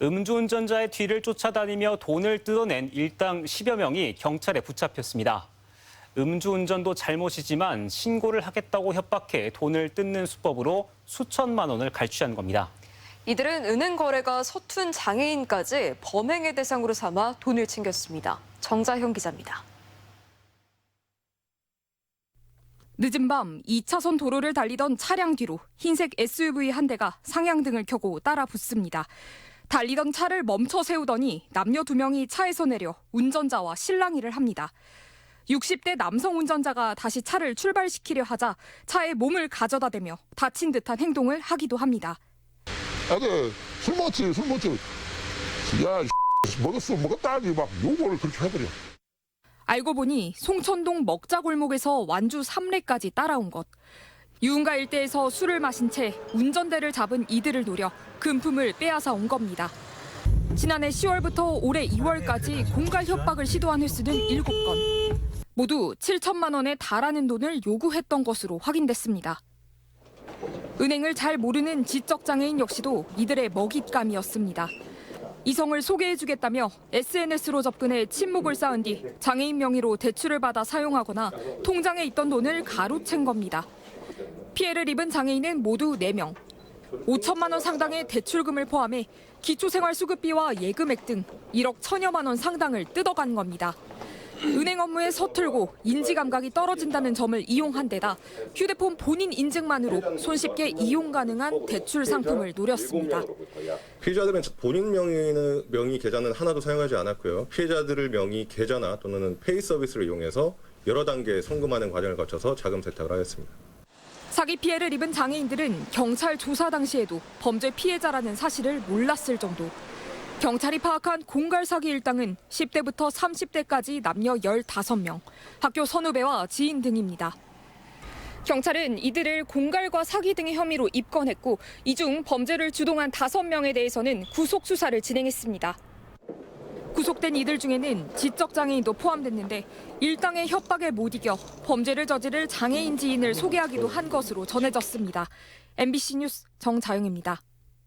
음주운전자의 뒤를 쫓아다니며 돈을 뜯어낸 일당 10여 명이 경찰에 붙잡혔습니다. 음주운전도 잘못이지만 신고를 하겠다고 협박해 돈을 뜯는 수법으로 수천만 원을 갈취한 겁니다. 이들은 은행 거래가 서툰 장애인까지 범행의 대상으로 삼아 돈을 챙겼습니다. 정자형 기자입니다. 늦은 밤 2차선 도로를 달리던 차량 뒤로 흰색 SUV 한 대가 상향등을 켜고 따라 붙습니다. 달리던 차를 멈춰 세우더니 남녀 2명이 차에서 내려 운전자와 실랑이를 합니다. 60대 남성 운전자가 다시 차를 출발시키려 하자 차에 몸을 가져다 대며 다친 듯한 행동을 하기도 합니다. 애들 술 먹었지. 야, 먹었다 하지 막 요거를 그렇게 해버려. 알고 보니 송천동 먹자골목에서 완주 3례까지 따라온 것. 유흥가 일대에서 술을 마신 채 운전대를 잡은 이들을 노려 금품을 빼앗아 온 겁니다. 지난해 10월부터 올해 2월까지 공갈 협박을 시도한 횟수는 7건. 모두 7천만 원에 달하는 돈을 요구했던 것으로 확인됐습니다. 은행을 잘 모르는 지적장애인 역시도 이들의 먹잇감이었습니다. 이성을 소개해주겠다며 SNS로 접근해 친목을 쌓은 뒤 장애인 명의로 대출을 받아 사용하거나 통장에 있던 돈을 가로챈 겁니다. 피해를 입은 장애인은 모두 4명. 5천만 원 상당의 대출금을 포함해 기초생활수급비와 예금액 등 1억 1천여만 원 상당을 뜯어간 겁니다. 은행 업무에 서툴고 인지감각이 떨어진다는 점을 이용한 데다 휴대폰 본인 인증만으로 손쉽게 이용 가능한 대출 상품을 노렸습니다. 피해자들은 본인 명의 계좌는 하나도 사용하지 않았고요. 피해자들의 명의 계좌나 또는 페이 서비스를 이용해서 여러 단계 송금하는 과정을 거쳐서 자금 세탁을 하였습니다. 사기 피해를 입은 장애인들은 경찰 조사 당시에도 범죄 피해자라는 사실을 몰랐을 정도. 경찰이 파악한 공갈 사기 일당은 10대부터 30대까지 남녀 15명, 학교 선후배와 지인 등입니다. 경찰은 이들을 공갈과 사기 등의 혐의로 입건했고 이 중 범죄를 주동한 5명에 대해서는 구속 수사를 진행했습니다. 구속된 이들 중에는 지적장애인도 포함됐는데 일당의 협박에 못 이겨 범죄를 저지를 장애인 지인을 소개하기도 한 것으로 전해졌습니다. MBC 뉴스 정자영입니다.